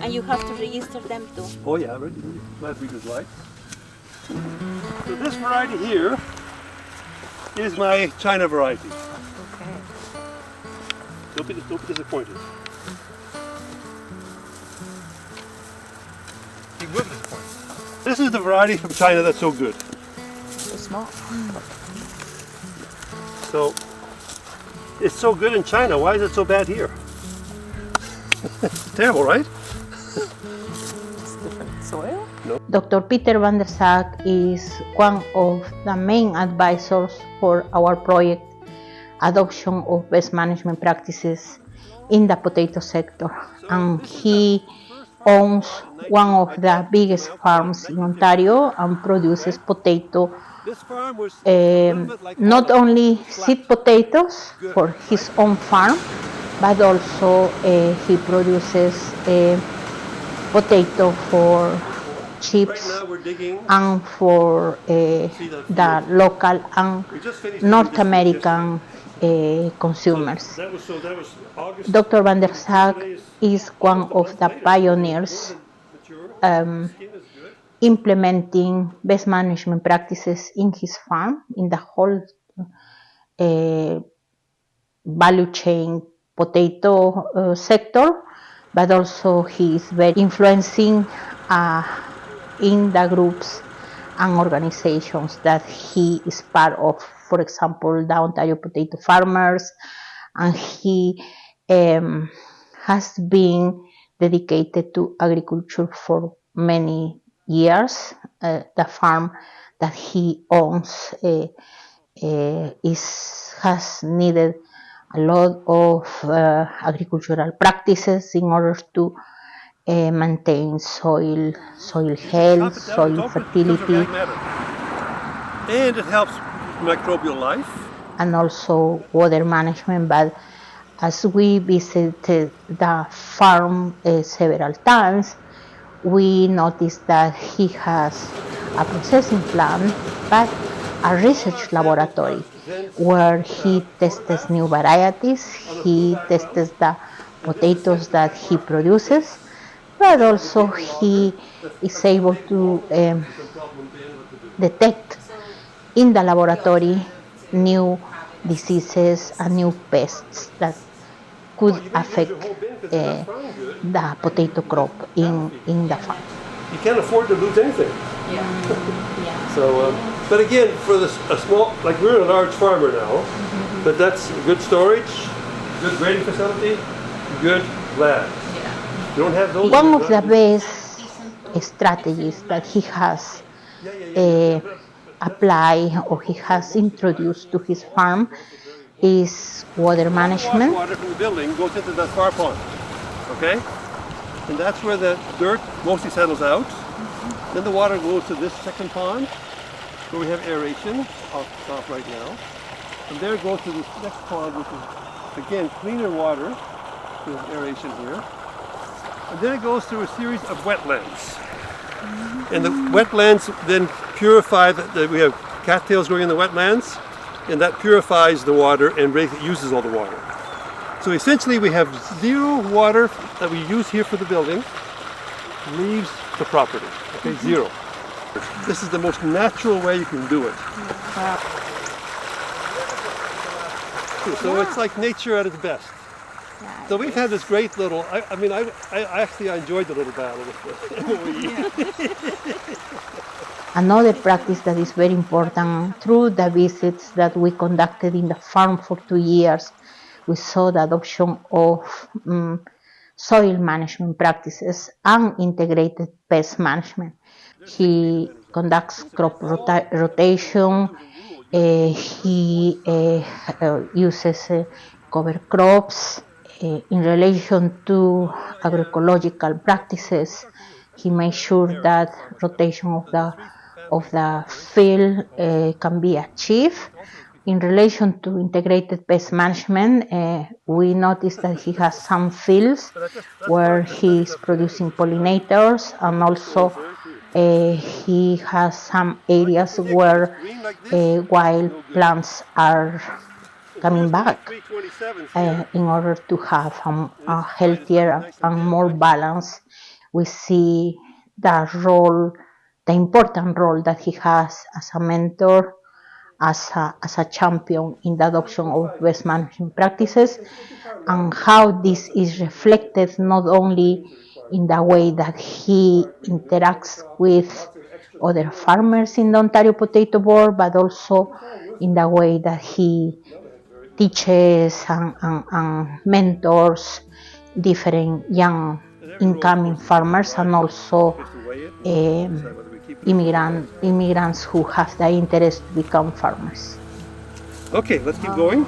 And you have to register them too. Oh yeah, ready. My readers like. So this variety here is my China variety. Okay. Don't be disappointed. You will be disappointed. This is the variety from China that's so good. So small. So it's so good in China. Why is it so bad here? Terrible, right? It's different soil. Dr. Peter VanderZaag is one of the main advisors for our project, Adoption of Best Management Practices in the Potato Sector. And he owns one of the biggest farms in Ontario and produces potato, not only seed potatoes for his own farm, but also he produces potato for chips and for the local and North American consumers. Dr. VanderZaag is one of the pioneers implementing best management practices in his farm, in the whole value chain potato sector, but also he is very influencing in the groups and organizations that he is part of, for example, the Ontario Potato Farmers, and he has been dedicated to agriculture for many years. The farm that he owns has needed a lot of agricultural practices in order to maintain soil health, soil fertility, and it helps microbial life, and also water management. But as we visited the farm several times, we noticed that he has a processing plant, but a research laboratory where he tests new varieties, he tests the potatoes that he produces, but also he is able to detect in the laboratory new diseases and new pests that could affect the potato crop in the farm. You can't afford to lose anything. Yeah. So, but again, for a small, like we're a large farmer now, but that's good storage, good grading facility, good land. Yeah. You don't have those. One of the best strategies that he has applied or he has introduced to his farm is water management. Water from the building goes into that far pond, okay? And that's where the dirt mostly settles out. Then the water goes to this second pond, where we have aeration off top right now. From there it goes to this next pond, which is, again, cleaner water. There's aeration here. And then it goes through a series of wetlands. And the wetlands then purify, we have cattails growing in the wetlands, and that purifies the water and uses all the water. So essentially we have zero water that we use here for the building leaves the property, okay, zero. This is the most natural way you can do it. So it's like nature at its best. So we've had this great little, I actually enjoyed the little battle with the MOE. Another practice that is very important, through the visits that we conducted in the farm for 2 years, we saw the adoption of soil management practices and integrated pest management. He conducts crop rotation, he uses cover crops. In relation to agroecological practices, he makes sure that rotation of the field can be achieved. In relation to integrated pest management, we noticed that he has some fields where he is producing pollinators, and also he has some areas where wild plants are coming back in order to have a healthier and more balanced we see the role, the important role that he has as a mentor, as a champion in the adoption of best management practices, and how this is reflected not only in the way that he interacts with other farmers in the Ontario Potato Board, but also in the way that he teaches and mentors different young incoming farmers and also immigrants who have the interest to become farmers. Okay, let's keep going.